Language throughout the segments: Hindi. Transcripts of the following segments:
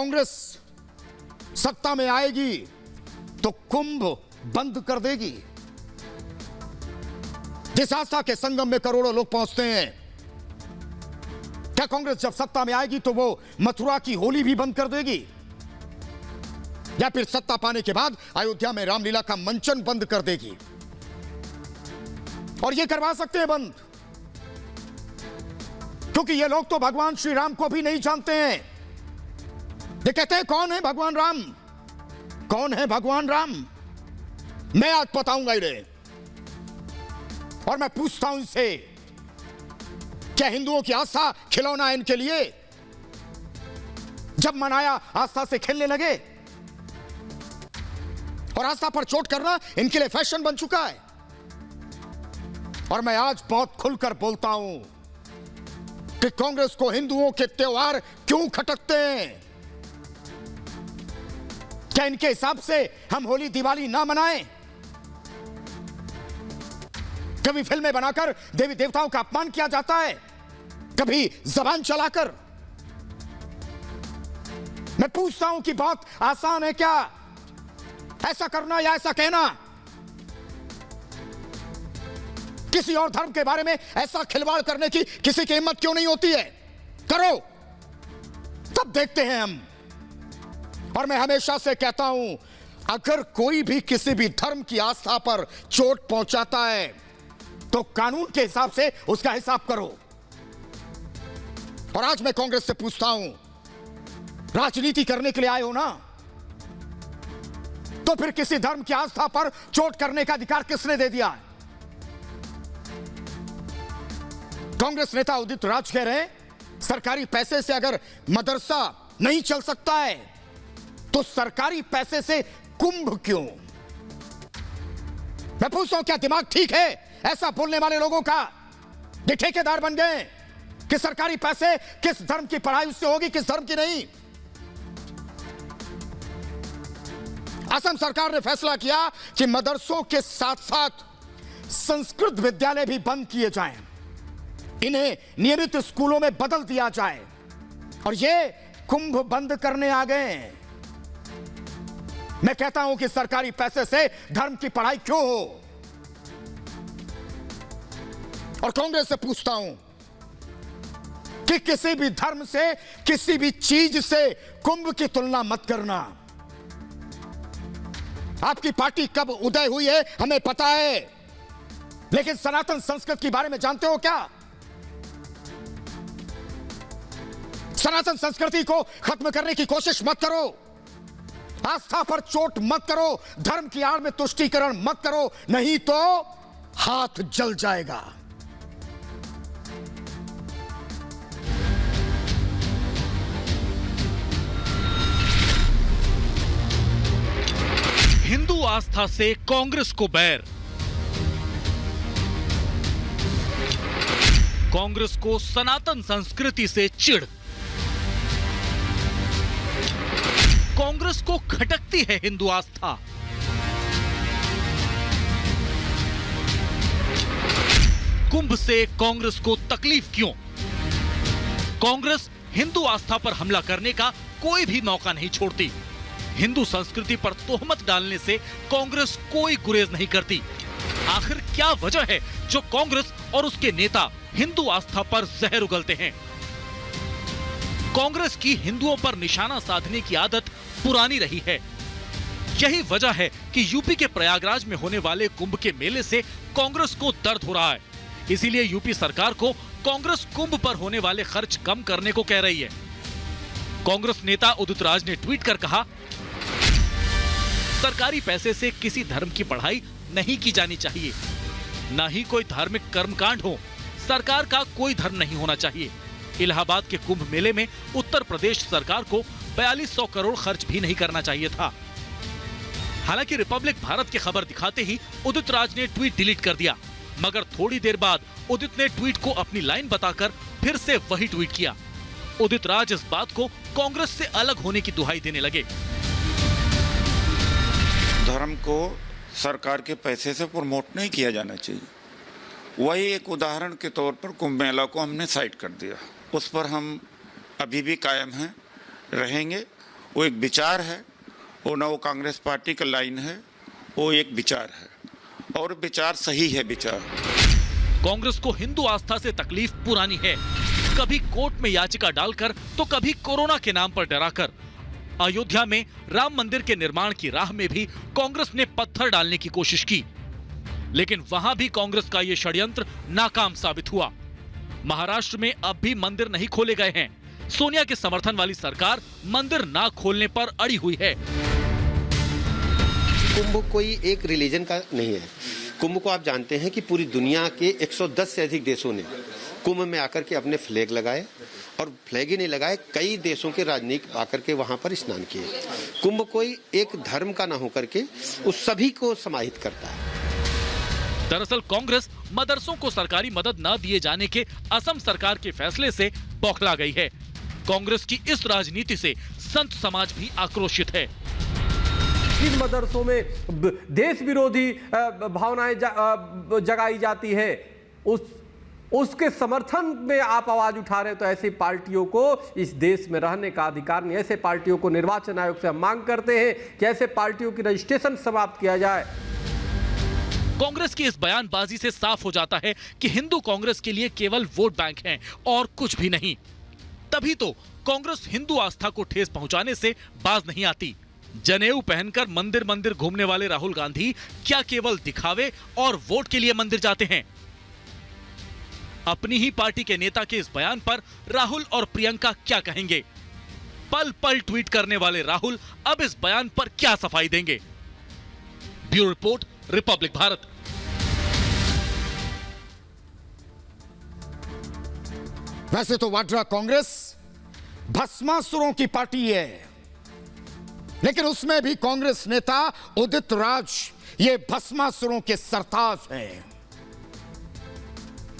कांग्रेस सत्ता में आएगी तो कुंभ बंद कर देगी। जिस आस्था के संगम में करोड़ों लोग पहुंचते हैं, क्या कांग्रेस जब सत्ता में आएगी तो वो मथुरा की होली भी बंद कर देगी? या फिर सत्ता पाने के बाद अयोध्या में रामलीला का मंचन बंद कर देगी? और ये करवा सकते हैं बंद, क्योंकि ये लोग तो भगवान श्री राम को भी नहीं जानते हैं। ये कहते हैं कौन है भगवान राम, कौन है भगवान राम? मैं आज बताऊंगा इन्हें। और मैं पूछता हूं इनसे, क्या हिंदुओं की आस्था खिलौना है इनके लिए? जब मनाया आस्था से खेलने लगे, और आस्था पर चोट करना इनके लिए फैशन बन चुका है। और मैं आज बहुत खुलकर बोलता हूं कि कांग्रेस को हिंदुओं के त्योहार क्यों खटकते हैं? क्या इनके हिसाब से हम होली दिवाली ना मनाएं? कभी फिल्में बनाकर देवी देवताओं का अपमान किया जाता है, कभी जबान चलाकर। मैं पूछता हूं कि बहुत आसान है क्या ऐसा करना या ऐसा कहना? किसी और धर्म के बारे में ऐसा खिलवाड़ करने की किसी की हिम्मत क्यों नहीं होती है? करो, तब देखते हैं हम। और मैं हमेशा से कहता हूं, अगर कोई भी किसी भी धर्म की आस्था पर चोट पहुंचाता है तो कानून के हिसाब से उसका हिसाब करो। और आज मैं कांग्रेस से पूछता हूं, राजनीति करने के लिए आए हो ना, तो फिर किसी धर्म की आस्था पर चोट करने का अधिकार किसने दे दिया? कांग्रेस नेता उदित राज कह रहे हैं, सरकारी पैसे से अगर मदरसा नहीं चल सकता है तो सरकारी पैसे से कुंभ क्यों? मैं पूछता हूं, क्या दिमाग ठीक है ऐसा बोलने वाले लोगों का? ये ठेकेदार बन गए कि सरकारी पैसे किस धर्म की पढ़ाई उससे होगी, किस धर्म की नहीं। असम सरकार ने फैसला किया कि मदरसों के साथ साथ संस्कृत विद्यालय भी बंद किए जाएं, इन्हें नियमित स्कूलों में बदल दिया जाए। और ये कुंभ बंद करने आ गए। मैं कहता हूं कि सरकारी पैसे से धर्म की पढ़ाई क्यों हो? और कांग्रेस से पूछता हूं कि किसी भी धर्म से, किसी भी चीज से कुंभ की तुलना मत करना। आपकी पार्टी कब उदय हुई है हमें पता है, लेकिन सनातन संस्कृति के बारे में जानते हो क्या? सनातन संस्कृति को खत्म करने की कोशिश मत करो, आस्था पर चोट मत करो, धर्म की आड़ में तुष्टीकरण मत करो, नहीं तो हाथ जल जाएगा। हिंदू आस्था से कांग्रेस को बैर, कांग्रेस को सनातन संस्कृति से चिढ़, कांग्रेस को खटकती है हिंदू आस्था। कुंभ से कांग्रेस को तकलीफ क्यों? कांग्रेस हिंदू आस्था पर हमला करने का कोई भी मौका नहीं छोड़ती। हिंदू संस्कृति पर तोहमत डालने से कांग्रेस कोई गुरेज नहीं करती। आखिर क्या वजह है जो कांग्रेस और उसके नेता हिंदू आस्था पर जहर उगलते हैं? कांग्रेस की हिंदुओं पर निशाना साधने की आदत पुरानी रही है। यही वजह है कि यूपी के प्रयागराज में होने वाले कुंभ के मेले से कांग्रेस को दर्द हो रहा है। इसीलिए यूपी सरकार को कांग्रेस कुंभ पर होने वाले खर्च कम करने को कह रही है। कांग्रेस नेता उदित राज ने ट्वीट कर कहा, सरकारी पैसे से किसी धर्म की पढ़ाई नहीं की जानी चाहिए, न ही कोई धार्मिक कर्मकांड हो। सरकार का कोई धर्म नहीं होना चाहिए। इलाहाबाद के कुंभ मेले में उत्तर प्रदेश सरकार को 4200 करोड़ खर्च भी नहीं करना चाहिए था। हालांकि रिपब्लिक भारत की खबर दिखाते ही उदित राज ने ट्वीट डिलीट कर दिया, मगर थोड़ी देर बाद उदित ने ट्वीट को अपनी लाइन बताकर फिर से वही ट्वीट किया। उदित राज इस बात को कांग्रेस से अलग होने की दुहाई देने लगे। धर्म को सरकार के पैसे से प्रमोट नहीं किया जाना चाहिए। वही एक उदाहरण के तौर पर कुंभ मेला को हमने साइड कर दिया। उस पर हम अभी भी कायम हैं, रहेंगे वो एक विचार है, वो ना वो कांग्रेस पार्टी का लाइन है, वो एक विचार है और विचार सही है विचार। कांग्रेस को हिंदू आस्था से तकलीफ पुरानी है, कभी कोर्ट में याचिका डालकर तो कभी कोरोना के नाम पर डराकर। अयोध्या में राम मंदिर के निर्माण की राह में भी कांग्रेस ने पत्थर डालने की कोशिश की, लेकिन वहां भी कांग्रेस का यह षड्यंत्र नाकाम साबित हुआ। महाराष्ट्र में अब भी मंदिर नहीं खोले गए हैं। सोनिया के समर्थन वाली सरकार मंदिर ना खोलने पर अड़ी हुई है। कुंभ कोई एक रिलीजन का नहीं है। कुंभ को आप जानते हैं कि पूरी दुनिया के 110 से अधिक देशों ने कुंभ में आकर के अपने फ्लैग लगाए, और फ्लैग ही नहीं लगाए, कई देशों के राजनयिक आकर के वहां पर स्नान किए। कुंभ कोई एक धर्म का ना होकर के उस सभी को समाहित करता है। दरअसल कांग्रेस मदरसों को सरकारी मदद न दिए जाने के असम सरकार के फैसले से बौखला गई है। कांग्रेस की इस राजनीति से संत समाज भी आक्रोशित है। इन मदरसों में देश विरोधी भावनाएं जगाई जाती है, उसके समर्थन में आप आवाज उठा रहे हैं, तो ऐसी पार्टियों को इस देश में रहने का अधिकार नहीं। ऐसे पार्टियों को निर्वाचन आयोग से हम मांग करते हैं कि ऐसे पार्टियों की रजिस्ट्रेशन समाप्त किया जाए। कांग्रेस की इस बयानबाजी से साफ हो जाता है कि हिंदू कांग्रेस के लिए केवल वोट बैंक हैं और कुछ भी नहीं। तभी तो कांग्रेस हिंदू आस्था को ठेस पहुंचाने से बाज नहीं आती। जनेऊ पहनकर मंदिर मंदिर घूमने वाले राहुल गांधी क्या केवल दिखावे और वोट के लिए मंदिर जाते हैं? अपनी ही पार्टी के नेता के इस बयान पर राहुल और प्रियंका क्या कहेंगे? पल पल ट्वीट करने वाले राहुल अब इस बयान पर क्या सफाई देंगे? Bureau report, Republic Bharat. वैसे तो वाड्रा कांग्रेस भस्मासुरों की पार्टी है, लेकिन उसमें भी कांग्रेस नेता उदित राज ये भस्मासुरों के सरताज हैं।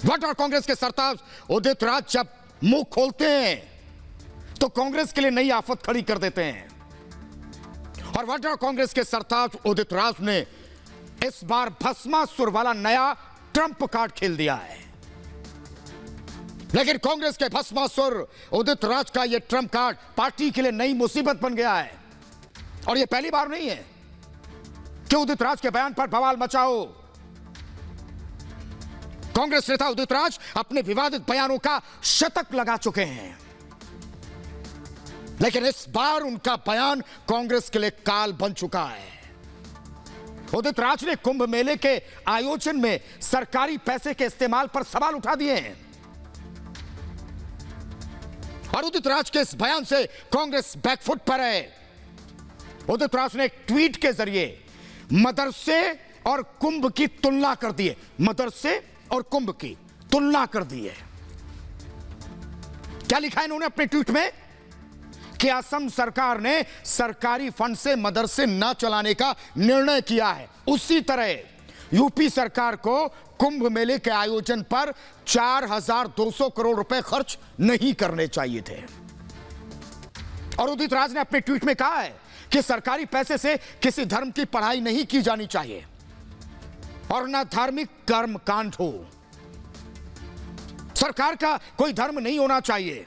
वाड्रा कांग्रेस के सरताज उदित राज जब मुंह खोलते हैं तो कांग्रेस के लिए नई आफत खड़ी कर देते हैं। और वाड्रा कांग्रेस के सरताज उदित राज ने इस बार भस्मासुर वाला नया ट्रंप कार्ड खेल दिया है। लेकिन कांग्रेस के भस्मासुर उदित राज का यह ट्रंप कार्ड पार्टी के लिए नई मुसीबत बन गया है। और यह पहली बार नहीं है कि उदित राज के बयान पर बवाल मचा हो। कांग्रेस नेता उदित राज अपने विवादित बयानों का शतक लगा चुके हैं, लेकिन इस बार उनका बयान कांग्रेस के लिए काल बन चुका है। उदित राज ने कुंभ मेले के आयोजन में सरकारी पैसे के इस्तेमाल पर सवाल उठा दिए हैं। और उदित राज के इस बयान से कांग्रेस बैकफुट पर है। उदित राज ने एक ट्वीट के जरिए मदरसे और कुंभ की तुलना कर दी है। मदरसे और कुंभ की तुलना कर दी है। क्या लिखा है इन्होंने अपने ट्वीट में? कि असम सरकार ने सरकारी फंड से मदरसे न चलाने का निर्णय किया है, उसी तरह यूपी सरकार को कुंभ मेले के आयोजन पर 4,200 करोड़ रुपए खर्च नहीं करने चाहिए थे। और उदित राज ने अपने ट्वीट में कहा है कि सरकारी पैसे से किसी धर्म की पढ़ाई नहीं की जानी चाहिए और ना धार्मिक कर्म कांड हो। सरकार का कोई धर्म नहीं होना चाहिए।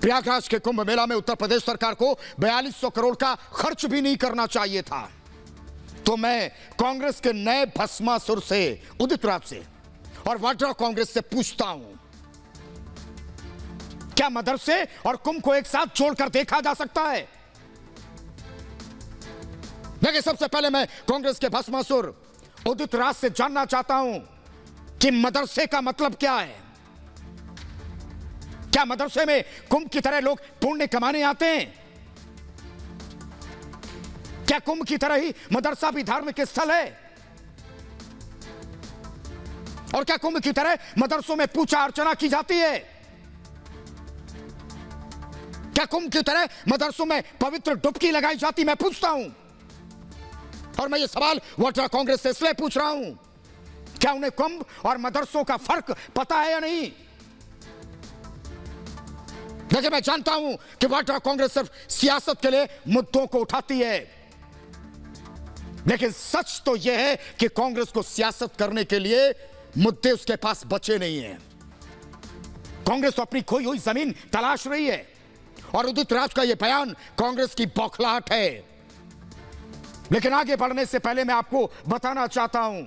प्रयागराज के कुंभ मेला में उत्तर प्रदेश सरकार को 4200 करोड़ का खर्च भी नहीं करना चाहिए था। तो मैं कांग्रेस के नए भस्मासुर से उदित राज से और वाड्रा कांग्रेस से पूछता हूं, क्या मदरसे और कुंभ को एक साथ जोड़कर देखा जा सकता है? लेकिन सबसे पहले मैं कांग्रेस के भस्मासुर उदित राज से जानना चाहता हूं कि मदरसे का मतलब क्या है। क्या मदरसे में कुंभ की तरह लोग पुण्य कमाने आते हैं? क्या कुंभ की तरह ही मदरसा भी धार्मिक स्थल है? और क्या कुंभ की तरह मदरसों में पूजा अर्चना की जाती है? क्या कुंभ की तरह मदरसों में पवित्र डुबकी लगाई जाती? मैं पूछता हूं। और मैं ये सवाल वाड्रा कांग्रेस से इसलिए पूछ रहा हूं, क्या उन्हें कुंभ और मदरसों का फर्क पता है या नहीं? लेकिन मैं जानता हूं कि वाड्रा कांग्रेस सिर्फ सियासत के लिए मुद्दों को उठाती है। लेकिन सच तो यह है कि कांग्रेस को सियासत करने के लिए मुद्दे उसके पास बचे नहीं हैं। कांग्रेस तो अपनी खोई हुई जमीन तलाश रही है और उदित राज का यह बयान कांग्रेस की बौखलाहट है। लेकिन आगे बढ़ने से पहले मैं आपको बताना चाहता हूं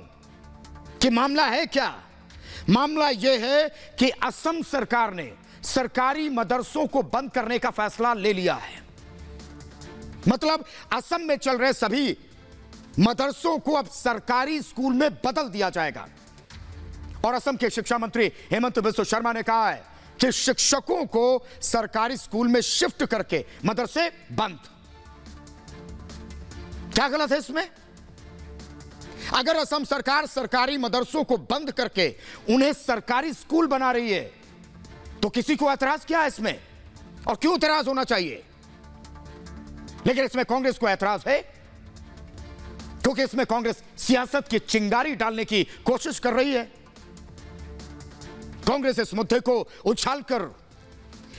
कि मामला है क्या। मामला यह है कि असम सरकार ने सरकारी मदरसों को बंद करने का फैसला ले लिया है। मतलब असम में चल रहे सभी मदरसों को अब सरकारी स्कूल में बदल दिया जाएगा। और असम के शिक्षा मंत्री हेमंत बिस्वा शर्मा ने कहा है कि शिक्षकों को सरकारी स्कूल में शिफ्ट करके मदरसे बंद। क्या गलत है इसमें? अगर असम सरकार सरकारी मदरसों को बंद करके उन्हें सरकारी स्कूल बना रही है तो किसी को ऐतराज क्या है इसमें, और क्यों ऐतराज होना चाहिए? लेकिन इसमें कांग्रेस को ऐतराज है क्योंकि इसमें कांग्रेस सियासत की चिंगारी डालने की कोशिश कर रही है। कांग्रेस इस मुद्दे को उछालकर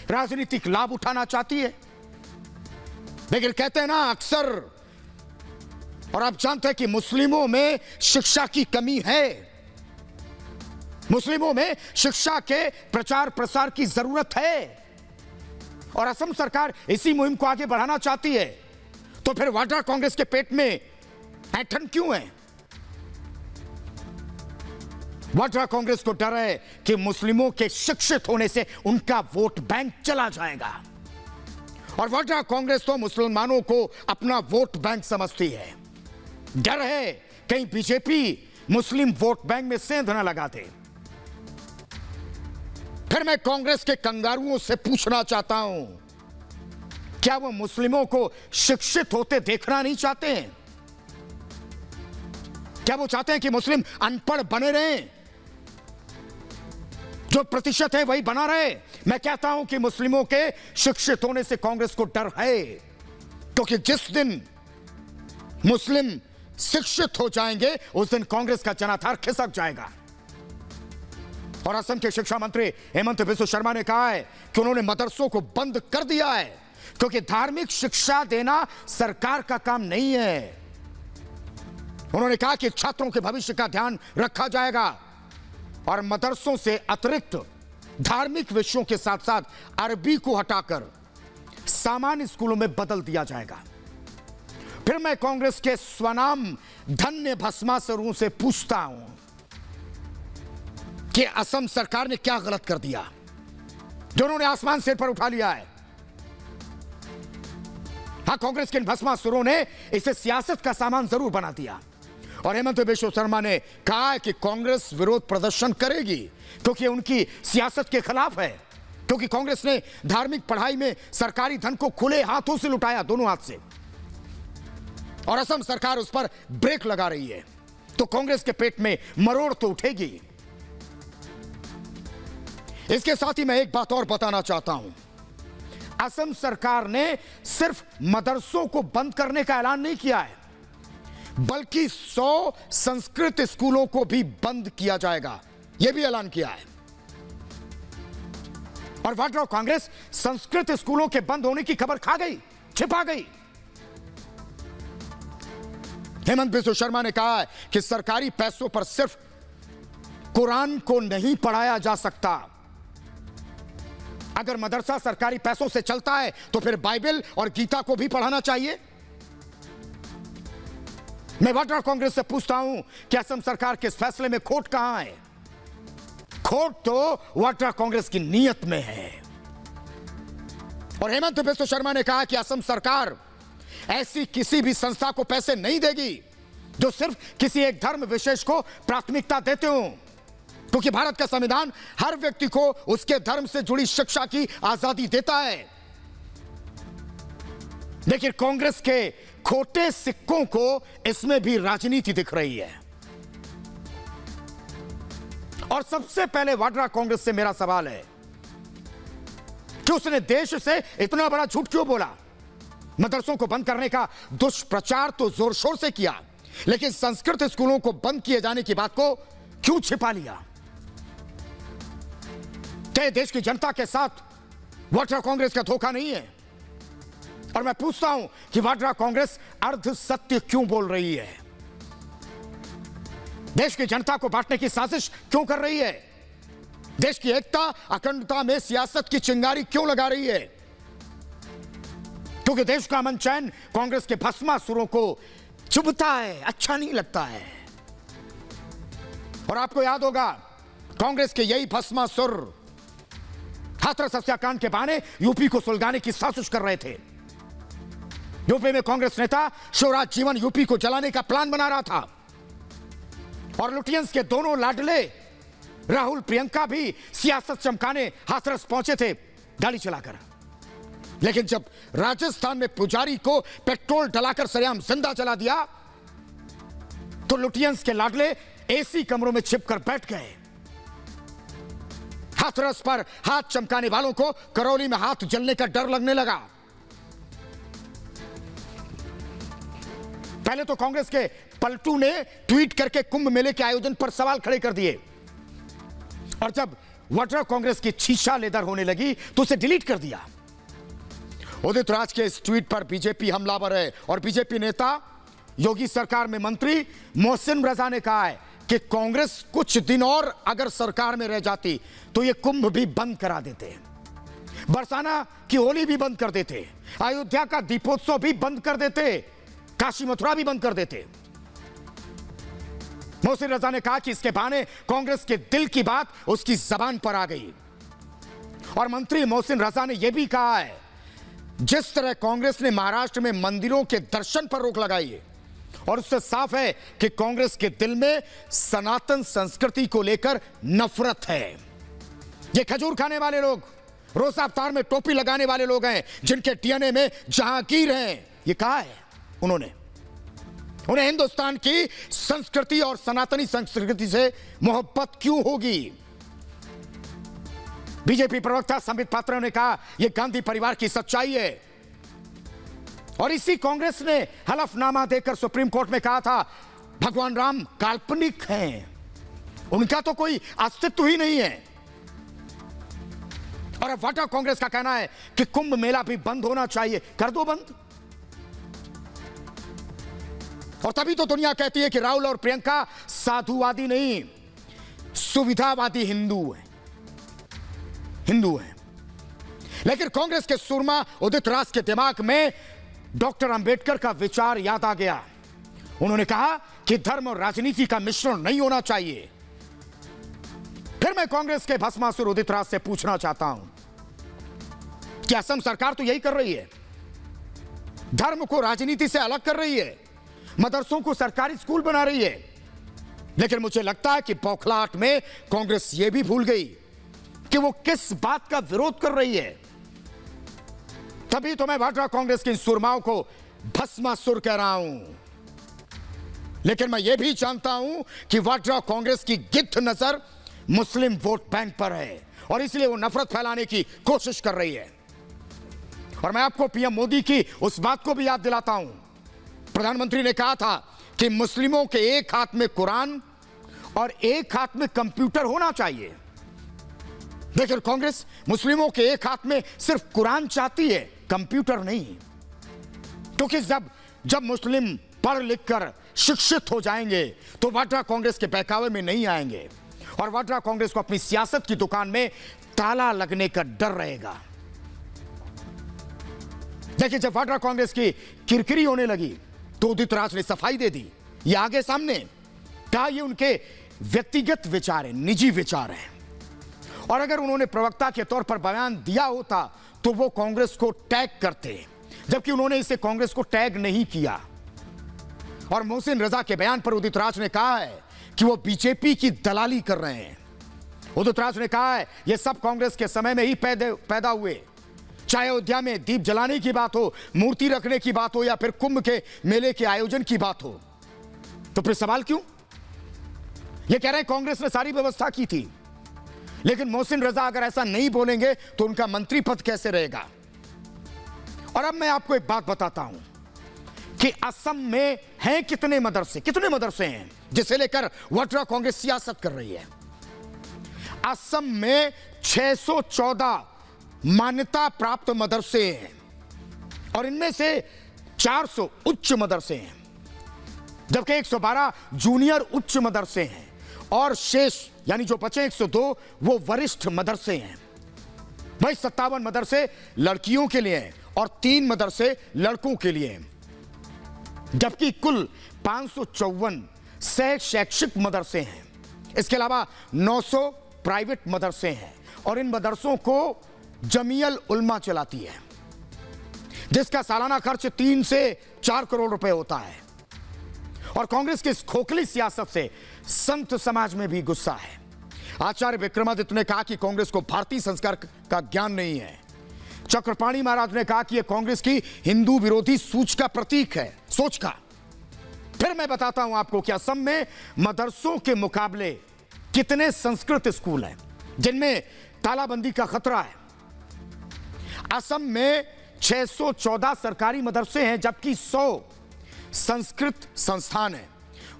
राजनीतिक लाभ उठाना चाहती है। लेकिन कहते हैं ना अक्सर, और आप जानते हैं कि मुस्लिमों में शिक्षा की कमी है। मुस्लिमों में शिक्षा के प्रचार प्रसार की जरूरत है और असम सरकार इसी मुहिम को आगे बढ़ाना चाहती है। तो फिर वाड्रा कांग्रेस के पेट में ऐंठन क्यों है? वाड्रा कांग्रेस को डर है कि मुस्लिमों के शिक्षित होने से उनका वोट बैंक चला जाएगा। और वाड्रा कांग्रेस तो मुसलमानों को अपना वोट बैंक समझती है। डर है कहीं बीजेपी मुस्लिम वोट बैंक में सेंध न लगा दे। फिर मैं कांग्रेस के कंगारुओं से पूछना चाहता हूं, क्या वो मुस्लिमों को शिक्षित होते देखना नहीं चाहते हैं? क्या वो चाहते हैं कि मुस्लिम अनपढ़ बने रहें? जो प्रतिशत है वही बना रहे? मैं कहता हूं कि मुस्लिमों के शिक्षित होने से कांग्रेस को डर है, क्योंकि जिस दिन मुस्लिम शिक्षित हो जाएंगे उस दिन कांग्रेस का जनाधार खिसक जाएगा। और असम के शिक्षा मंत्री हेमंत बिस्वा शर्मा ने कहा है कि उन्होंने मदरसों को बंद कर दिया है क्योंकि धार्मिक शिक्षा देना सरकार का काम नहीं है। उन्होंने कहा कि छात्रों के भविष्य का ध्यान रखा जाएगा और मदरसों से अतिरिक्त धार्मिक विषयों के साथ साथ अरबी को हटाकर सामान्य स्कूलों में बदल दिया जाएगा। फिर मैं कांग्रेस के स्वनाम धन्य भस्मासुरों से पूछता हूं कि असम सरकार ने क्या गलत कर दिया जो उन्होंने आसमान सिर पर उठा लिया है। हां, कांग्रेस के इन भस्मासुरों ने इसे सियासत का सामान जरूर बना दिया। और हेमंत बिस्वा शर्मा ने कहा है कि कांग्रेस विरोध प्रदर्शन करेगी क्योंकि उनकी सियासत के खिलाफ है, क्योंकि कांग्रेस ने धार्मिक पढ़ाई में सरकारी धन को खुले हाथों से लुटाया, दोनों हाथ से, और असम सरकार उस पर ब्रेक लगा रही है। तो कांग्रेस के पेट में मरोड़ तो उठेगी। इसके साथ ही मैं एक बात और बताना चाहता हूं, असम सरकार ने सिर्फ मदरसों को बंद करने का ऐलान नहीं किया है, बल्कि 100 संस्कृत स्कूलों को भी बंद किया जाएगा, यह भी ऐलान किया है। और वाड्रा कांग्रेस संस्कृत स्कूलों के बंद होने की खबर खा गई, छिपा गई। हेमंत बिस्वा शर्मा ने कहा है कि सरकारी पैसों पर सिर्फ कुरान को नहीं पढ़ाया जा सकता। अगर मदरसा सरकारी पैसों से चलता है तो फिर बाइबल और गीता को भी पढ़ाना चाहिए। मैं वाड्रा कांग्रेस से पूछता हूं कि असम सरकार के इस फैसले में खोट कहां है? खोट तो वाड्रा कांग्रेस की नीयत में है। और हेमंत बिस्वा शर्मा ने कहा कि असम सरकार ऐसी किसी भी संस्था को पैसे नहीं देगी जो सिर्फ किसी एक धर्म विशेष को प्राथमिकता देते हो, क्योंकि भारत का संविधान हर व्यक्ति को उसके धर्म से जुड़ी शिक्षा की आजादी देता है। लेकिन कांग्रेस के खोटे सिक्कों को इसमें भी राजनीति दिख रही है। और सबसे पहले वाड्रा कांग्रेस से मेरा सवाल है कि उसने देश से इतना बड़ा झूठ क्यों बोला? मदरसों को बंद करने का दुष्प्रचार तो जोर शोर से किया, लेकिन संस्कृत स्कूलों को बंद किए जाने की बात को क्यों छिपा लिया? क्या देश की जनता के साथ वाड्रा कांग्रेस का धोखा नहीं है? और मैं पूछता हूं कि वाड्रा कांग्रेस अर्ध सत्य क्यों बोल रही है? देश की जनता को बांटने की साजिश क्यों कर रही है? देश की एकता अखंडता में सियासत की चिंगारी क्यों लगा रही है? क्योंकि देश का अमन चैन कांग्रेस के भस्मासुरों को चुभता है, अच्छा नहीं लगता है। और आपको याद होगा कांग्रेस के यही भस्मासुर हाथरस हत्याकांड के बहाने यूपी को सुलगाने की साजिश कर रहे थे। यूपी में कांग्रेस नेता शिवराज जीवन यूपी को जलाने का प्लान बना रहा था और लुटियंस के दोनों लाडले राहुल प्रियंका भी सियासत चमकाने हाथरस पहुंचे थे गाड़ी चलाकर। लेकिन जब राजस्थान में पुजारी को पेट्रोल डलाकर सरेआम जिंदा जला दिया तो लुटियंस के लाडले एसी कमरों में छिपकर बैठ गए। हाथरस पर हाथ चमकाने वालों को करौली में हाथ जलने का डर लगने लगा। पहले तो कांग्रेस के पलटू ने ट्वीट करके कुंभ मेले के आयोजन पर सवाल खड़े कर दिए और जब वाड्रा कांग्रेस की छीछा लेदर होने लगी तो उसे डिलीट कर दिया। उदित राज के इस ट्वीट पर बीजेपी हमलावर है और बीजेपी नेता योगी सरकार में मंत्री मोहसिन रजा ने कहा है कि कांग्रेस कुछ दिन और अगर सरकार में रह जाती तो ये कुंभ भी बंद करा देते, बरसाना की होली भी बंद कर देते, अयोध्या का दीपोत्सव भी बंद कर देते, काशी मथुरा भी बंद कर देते। मोहसिन रजा ने कहा कि इसके बहाने कांग्रेस के दिल की बात उसकी जबान पर आ गई। और मंत्री मोहसिन रजा ने यह भी कहा है जिस तरह कांग्रेस ने महाराष्ट्र में मंदिरों के दर्शन पर रोक लगाई है और उससे साफ है कि कांग्रेस के दिल में सनातन संस्कृति को लेकर नफरत है। ये खजूर खाने वाले लोग, रोजा अवतार में टोपी लगाने वाले लोग हैं जिनके डीएनए में जहांगीर हैं। ये कहा है उन्होंने, उन्हें हिंदुस्तान की संस्कृति और सनातनी संस्कृति से मोहब्बत क्यों होगी। बीजेपी प्रवक्ता संबित पात्रा ने कहा यह गांधी परिवार की सच्चाई है और इसी कांग्रेस ने हलफनामा देकर सुप्रीम कोर्ट में कहा था भगवान राम काल्पनिक हैं, उनका तो कोई अस्तित्व ही नहीं है। और अब वाड्रा कांग्रेस का कहना है कि कुंभ मेला भी बंद होना चाहिए। कर दो बंद। और तभी तो दुनिया कहती है कि राहुल और प्रियंका साधुवादी नहीं, सुविधावादी हिंदू है। लेकिन कांग्रेस के सुरमा उदित राज के दिमाग में डॉक्टर अंबेडकर का विचार याद आ गया। उन्होंने कहा कि धर्म और राजनीति का मिश्रण नहीं होना चाहिए। फिर मैं कांग्रेस के भस्मासुर उदित राज से पूछना चाहता हूं कि असम सरकार तो यही कर रही है, धर्म को राजनीति से अलग कर रही है, मदरसों को सरकारी स्कूल बना रही है। लेकिन मुझे लगता है कि बौखलाहट में कांग्रेस यह भी भूल गई कि वो किस बात का विरोध कर रही है। तभी तो मैं वाड्रा कांग्रेस के इन सुरमाओं को भस्मासुर कह रहा हूं। लेकिन मैं यह भी जानता हूं कि वाड्रा कांग्रेस की गिद्ध नजर मुस्लिम वोट बैंक पर है और इसलिए वो नफरत फैलाने की कोशिश कर रही है। और मैं आपको पीएम मोदी की उस बात को भी याद दिलाता हूं। प्रधानमंत्री ने कहा था कि मुस्लिमों के एक हाथ में कुरान और एक हाथ में कंप्यूटर होना चाहिए। लेकिन कांग्रेस मुस्लिमों के एक हाथ में सिर्फ कुरान चाहती है, कंप्यूटर नहीं। क्योंकि जब मुस्लिम पढ़ लिख कर शिक्षित हो जाएंगे तो वाड्रा कांग्रेस के बहकावे में नहीं आएंगे और वाड्रा कांग्रेस को अपनी सियासत की दुकान में ताला लगने का डर रहेगा। देखिए, जब वाड्रा कांग्रेस की किरकिरी होने लगी तो उदित राज ने सफाई दे दी। ये आगे सामने कहा ये उनके व्यक्तिगत विचार है, निजी विचार है। और अगर उन्होंने प्रवक्ता के तौर पर बयान दिया होता तो वो कांग्रेस को टैग करते, जबकि उन्होंने इसे कांग्रेस को टैग नहीं किया। और मोहसिन रजा के बयान पर उदित राज ने कहा है कि वो बीजेपी की दलाली कर रहे हैं। उदित राज ने कहा है ये सब कांग्रेस के समय में ही पैदा हुए, चाहे अयोध्या में दीप जलाने की बात हो, मूर्ति रखने की बात हो या फिर कुंभ के मेले के आयोजन की बात हो। तो फिर सवाल क्यों? ये कह रहे हैं कांग्रेस ने सारी व्यवस्था की थी। लेकिन मोहसिन रजा अगर ऐसा नहीं बोलेंगे तो उनका मंत्री पद कैसे रहेगा? और अब मैं आपको एक बात बताता हूं कि असम में हैं कितने मदरसे हैं जिसे लेकर वाड्रा कांग्रेस सियासत कर रही है। असम में 614 मान्यता प्राप्त मदरसे हैं और इनमें से 400 उच्च मदरसे हैं, जबकि 112 जूनियर उच्च मदरसे हैं और शेष यानी जो बचे 102 वो वरिष्ठ मदरसे हैं। भाई 57 मदरसे लड़कियों के लिए हैं और 3 मदरसे लड़कों के लिए हैं, जबकि कुल 554 शैक्षिक मदरसे हैं। इसके अलावा 900 प्राइवेट मदरसे हैं और इन मदरसों को जमीयत उलमा चलाती है, जिसका सालाना खर्च 3 से 4 करोड़ रुपए होता है। और कांग्रेस की इस खोखली सियासत से संत समाज में भी गुस्सा है। आचार्य विक्रमादित्य ने कहा कि कांग्रेस को भारतीय संस्कार का ज्ञान नहीं है। चक्रपाणी महाराज ने कहा कि यह कांग्रेस की हिंदू विरोधी सोच का प्रतीक है, सोच का। फिर मैं बताता हूं आपको कि असम में मदरसों के मुकाबले कितने संस्कृत स्कूल हैं जिनमें तालाबंदी का खतरा है। असम में 614 सरकारी मदरसे हैं, जबकि 100 संस्कृत संस्थान हैं।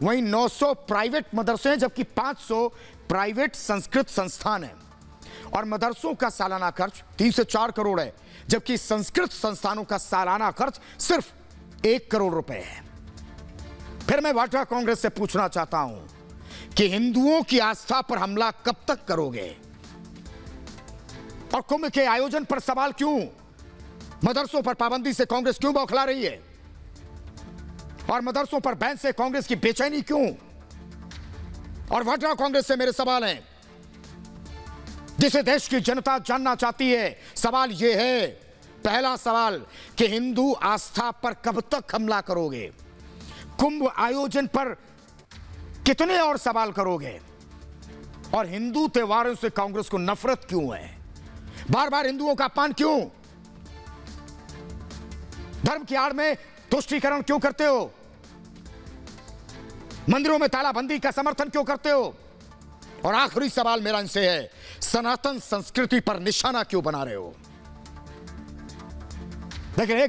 वहीं 900 प्राइवेट मदरसे हैं, जबकि 500 प्राइवेट संस्कृत संस्थान हैं। और मदरसों का सालाना खर्च 3 से 4 करोड़ है, जबकि संस्कृत संस्थानों का सालाना खर्च सिर्फ 1 करोड़ रुपए है। फिर मैं वाड्रा कांग्रेस से पूछना चाहता हूं कि हिंदुओं की आस्था पर हमला कब तक करोगे? और कुंभ के आयोजन पर सवाल क्यों? मदरसों पर पाबंदी से कांग्रेस क्यों बौखला रही है? और मदरसों पर बैन से कांग्रेस की बेचैनी क्यों? और वाड्रा कांग्रेस से मेरे सवाल हैं जिसे देश की जनता जानना चाहती है। सवाल यह है, पहला सवाल कि हिंदू आस्था पर कब तक हमला करोगे? कुंभ आयोजन पर कितने और सवाल करोगे? और हिंदू त्योहारों से कांग्रेस को नफरत क्यों है? बार बार हिंदुओं का अपमान क्यों? धर्म की आड़ में तुष्टीकरण क्यों करते हो? मंदिरों में तालाबंदी का समर्थन क्यों करते हो? और आखिरी सवाल मेरा इनसे है, सनातन संस्कृति पर निशाना क्यों बना रहे हो? लेकिन एक